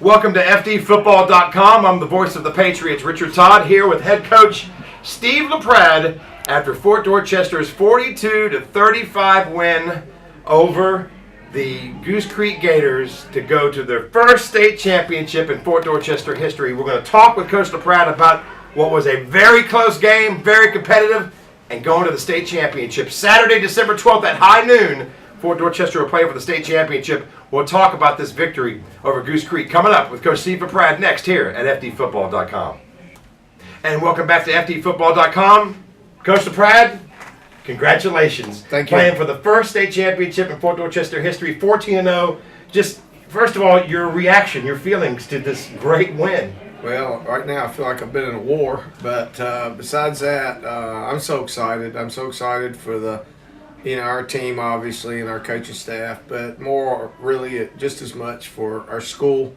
Welcome to FDFootball.com. I'm the voice of the Patriots, Richard Todd, here with head coach Steve LaPrade after Fort Dorchester's 42-35 win over the Goose Creek Gators to go to their first state championship in Fort Dorchester history. We're going to talk with Coach LaPrade about what was a very close game, very competitive, and going to the state championship. Saturday, December 12th at high noon, Fort Dorchester will play for the state championship. We'll talk about this victory over Goose Creek coming up with Coach Steve LaPrade next here at FDFootball.com. And welcome back to FDFootball.com. Coach LaPrade, congratulations. Thank you. Playing for the first state championship in Fort Dorchester history, 14-0. Just, first of all, your reaction, your feelings to this great win. Well, right now I feel like I've been in a war, but besides that, I'm so excited. I'm so excited for our team, obviously, and our coaching staff, but more really just as much for our school.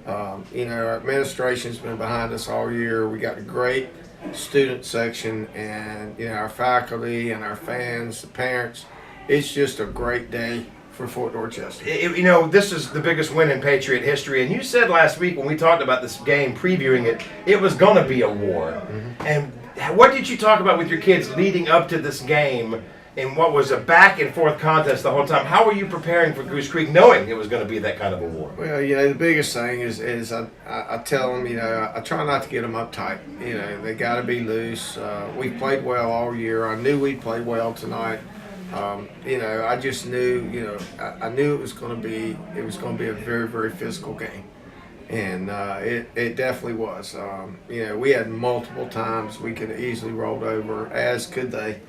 Our administration's been behind us all year. We got a great student section, and our faculty and our fans, the parents. It's just a great day for Fort Dorchester. This is the biggest win in Patriot history, and you said last week when we talked about this game, previewing it, it was going to be a war. Mm-hmm. And what did you talk about with your kids leading up to this game in what was a back and forth contest the whole time? How were you preparing for Goose Creek, knowing it was going to be that kind of a war? Well, the biggest thing is I tell them, I try not to get them uptight. They got to be loose. We played well all year. I knew we'd play well tonight. I just knew, I knew it was going to be a very, very physical game. And it definitely was. We had multiple times we could have easily rolled over, as could they.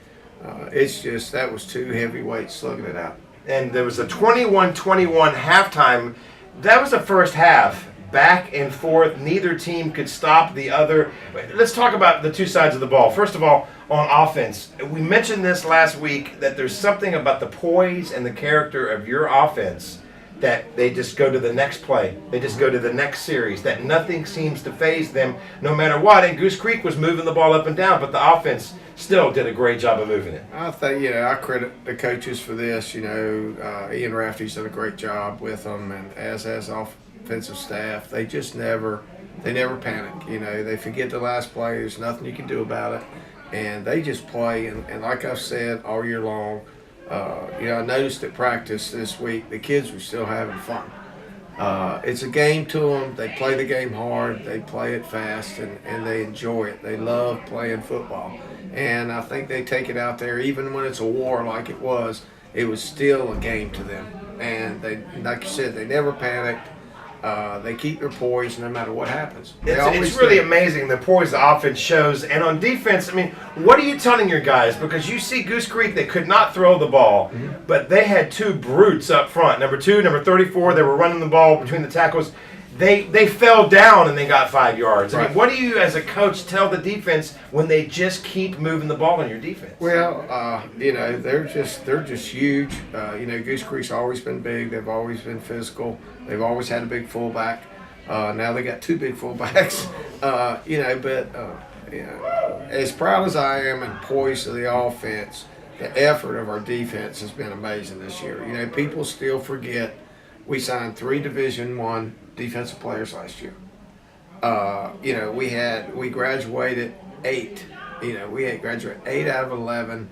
It's just that was two heavyweights slugging it out. And there was a 21-21 halftime. That was the first half. Back and forth. Neither team could stop the other. Let's talk about the two sides of the ball. First of all, on offense, we mentioned this last week that there's something about the poise and the character of your offense that they just go to the next play. They just go to the next series, that nothing seems to faze them no matter what. And Goose Creek was moving the ball up and down, but the offense still did a great job of moving it. I think, I credit the coaches for this. Ian Rafferty's done a great job with them, and as has offensive staff. They just never panic. They forget the last play. There's nothing you can do about it. And they just play. And like I've said all year long, I noticed at practice this week, the kids were still having fun. It's a game to them. They play the game hard. They play it fast, and they enjoy it. They love playing football. And I think they take it out there, even when it's a war like it was still a game to them. And they, like you said, they never panicked. They keep their poise no matter what happens. It's really amazing the poise the offense shows. And on defense, what are you telling your guys? Because you see Goose Creek, they could not throw the ball, but they had two brutes up front. Number 2, number 34, they were running the ball between the tackles. They fell down and they got 5 yards. Right. What do you as a coach tell the defense when they just keep moving the ball on your defense? Well, they're just huge. Goose Creek's always been big. They've always been physical. They've always had a big fullback. Now they got 2 big fullbacks. As proud as I am and poised of the offense, the effort of our defense has been amazing this year. People still forget we signed 3 Division I defensive players last year. We graduated 8. We had graduated 8 out of 11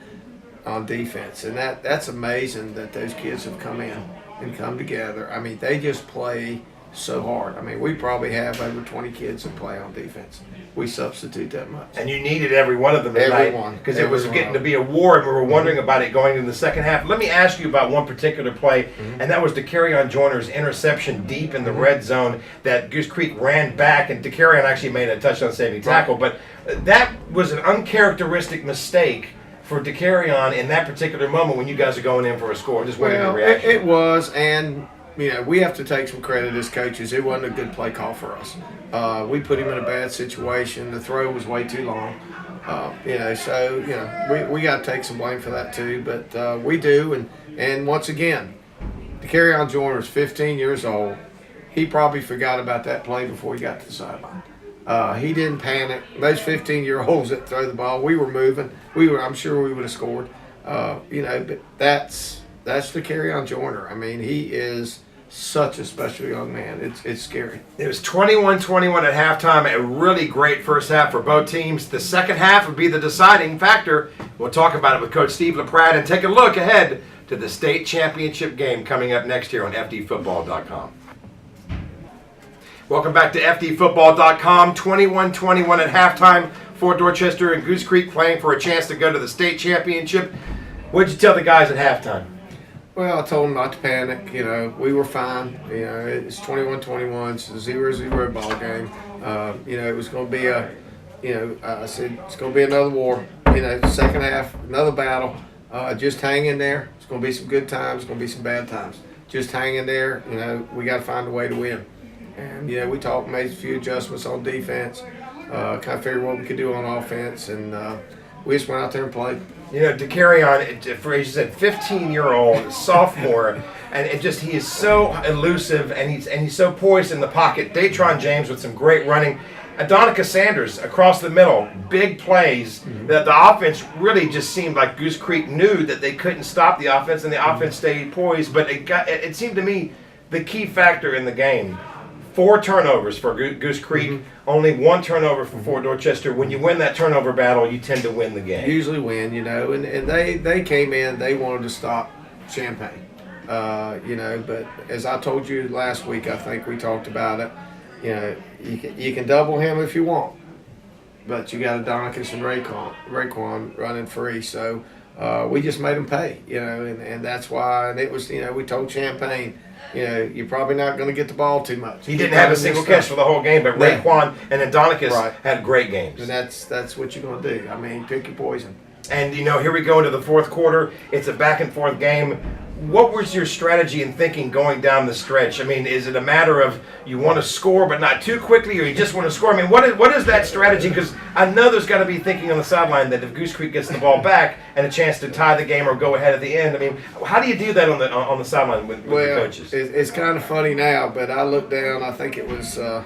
on defense, and that's amazing that those kids have come in and come together. They just play so hard. We probably have over 20 kids that play on defense. We substitute that much. And you needed every one of them tonight because it was getting to be a war, and we were wondering about it going into the second half. Let me ask you about one particular play, and that was DeCarrion Joyner's interception deep in the red zone that Goose Creek ran back, and DeCarrion actually made a touchdown-saving tackle. But that was an uncharacteristic mistake for DeCarrion in that particular moment when you guys are going in for a score. Just waiting your reaction. It was, and we have to take some credit as coaches. It wasn't a good play call for us. We put him in a bad situation. The throw was way too long. We got to take some blame for that too. But we do, and once again, DeCarrion Joyner is 15 years old. He probably forgot about that play before he got to the sideline. He didn't panic. Those 15-year-olds that throw the ball, we were moving. I'm sure we would have scored. But that's DeCarrion Joyner. He is such a special young man. It's scary. It was 21-21 at halftime. A really great first half for both teams. The second half would be the deciding factor. We'll talk about it with Coach Steve LaPrade and take a look ahead to the state championship game coming up next year on FDFootball.com. Welcome back to FDFootball.com. 21-21 at halftime. Fort Dorchester and Goose Creek playing for a chance to go to the state championship. What did you tell the guys at halftime? Well, I told them not to panic. We were fine. It's 21-21. It's a 0-0 ball game. It was going to be I said it's going to be another war. Second half, another battle. Just hang in there. It's going to be some good times. It's going to be some bad times. Just hang in there. We got to find a way to win. And we talked, made a few adjustments on defense. Kind of figured what we could do on offense, and we just went out there and played. To carry on, for as you said, 15-year-old sophomore, and he is so elusive, and he's so poised in the pocket. Datron James with some great running. Adonica Sanders across the middle, big plays. That the offense really just seemed like Goose Creek knew that they couldn't stop the offense, and the offense stayed poised. But it seemed to me the key factor in the game. 4 turnovers for Goose Creek, only 1 turnover for Fort Dorchester. When you win that turnover battle, you tend to win the game. Usually win, and they came in, they wanted to stop Champaign. But as I told you last week, I think we talked about it, you can double him if you want, but you got Adonicus and Raekwon running free, so we just made them pay, and that's why, and it was, we told Champaign, you're probably not going to get the ball too much. He didn't have a single catch for the whole game, but Raekwon and Adonicus had great games. And that's what you're going to do. I mean, pick your poison. And, here we go into the fourth quarter. It's a back-and-forth game. What was your strategy and thinking going down the stretch? I mean, is it a matter of you want to score but not too quickly, or you just want to score? I mean, what is that strategy? Because I know there's got to be thinking on the sideline that if Goose Creek gets the ball back and a chance to tie the game or go ahead at the end, I mean, how do you do that on the sideline with the coaches? It's kind of funny now, but I looked down. I think it was a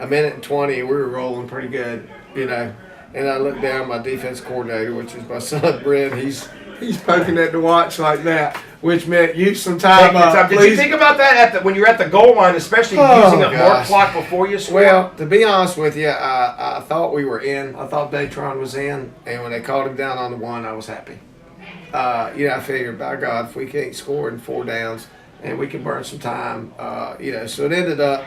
minute and 20, and we were rolling pretty good, And I looked down, my defense coordinator, which is my son Brent. He's poking at the watch like that, which meant use some time up. Did you think about that when you're at the goal line, especially using up more clock before you score? Well, to be honest with you, I thought we were in. I thought Datron was in, and when they called him down on the 1, I was happy. I figured, by God, if we can't score in 4 downs, and we can burn some time, so it ended up.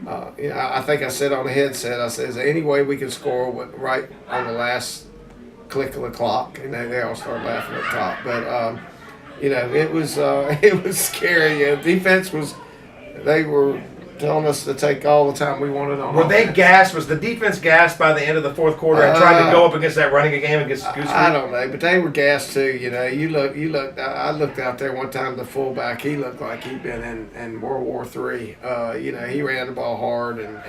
I think I said on the headset, I said, is there any way we can score right on the last click of the clock? And they all started laughing up top. But, it was scary. Defense they were telling us to take all the time we wanted on. Were they gassed? Was the defense gassed by the end of the fourth quarter and trying to go up against that running game against Goose Creek? I don't know, but they were gassed too. You look. I looked out there one time. The fullback, he looked like he'd been in World War III. He ran the ball hard, and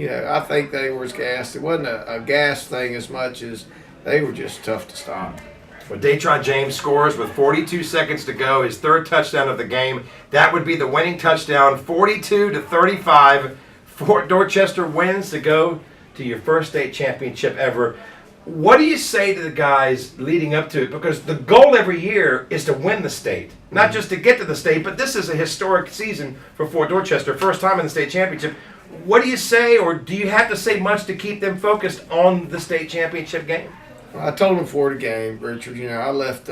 I think they were gassed. It wasn't a gas thing as much as they were just tough to stop. Well, Datron James scores with 42 seconds to go, his 3rd touchdown of the game. That would be the winning touchdown, 42-35. Fort Dorchester wins to go to your first state championship ever. What do you say to the guys leading up to it? Because the goal every year is to win the state, not just to get to the state, but this is a historic season for Fort Dorchester, first time in the state championship. What do you say, or do you have to say much to keep them focused on the state championship game? I told him before the game, Richard. I left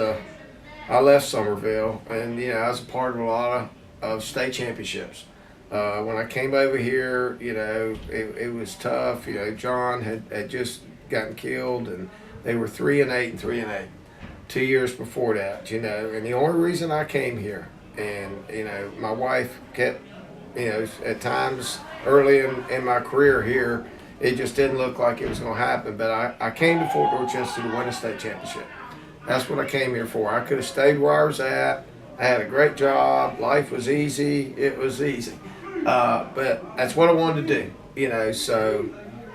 Somerville, and I was a part of a lot of state championships. When I came over here, it was tough. John had just gotten killed, and they were 3-8 and 3-8. 2 years before that, And the only reason I came here, and my wife kept, at times early in my career here, it just didn't look like it was going to happen. But I came to Fort Dorchester to win a state championship. That's what I came here for. I could have stayed where I was at. I had a great job. Life was easy. It was easy. But that's what I wanted to do, So,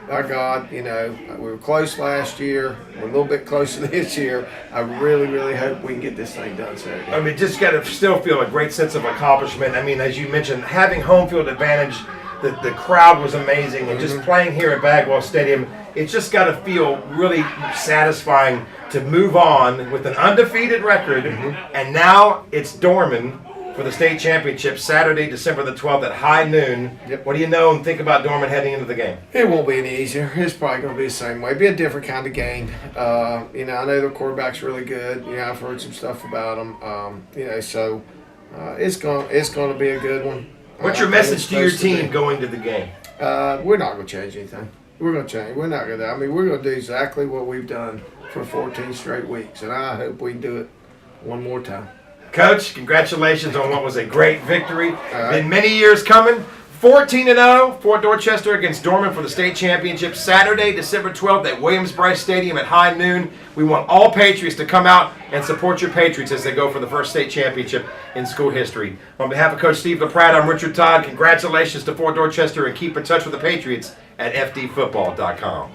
by God, we were close last year. We're a little bit closer this year. I really, really hope we can get this thing done Saturday. I mean, just got to still feel a great sense of accomplishment. I mean, as you mentioned, having home field advantage, the crowd was amazing, and just playing here at Bagwell Stadium, it's just got to feel really satisfying to move on with an undefeated record, and now it's Dorman for the state championship Saturday, December the 12th at high noon. Yep. What do you know and think about Dorman heading into the game? It won't be any easier. It's probably going to be the same way. Be a different kind of game. You know, I know their quarterback's really good. You know, I've heard some stuff about them. You know, so it's going to be a good one. What's your message to your team going to the game? We're not going to change anything. We're going to change. We're not going to. I mean, we're going to do exactly what we've done for 14 straight weeks, and I hope we can do it one more time. Coach, congratulations on what was a great victory. right. Been many years coming. 14-0, Fort Dorchester against Dorman for the state championship Saturday, December 12th at Williams-Brice Stadium at high noon. We want all Patriots to come out and support your Patriots as they go for the first state championship in school history. On behalf of Coach Steve LaPrade, I'm Richard Todd. Congratulations to Fort Dorchester, and keep in touch with the Patriots at fdfootball.com.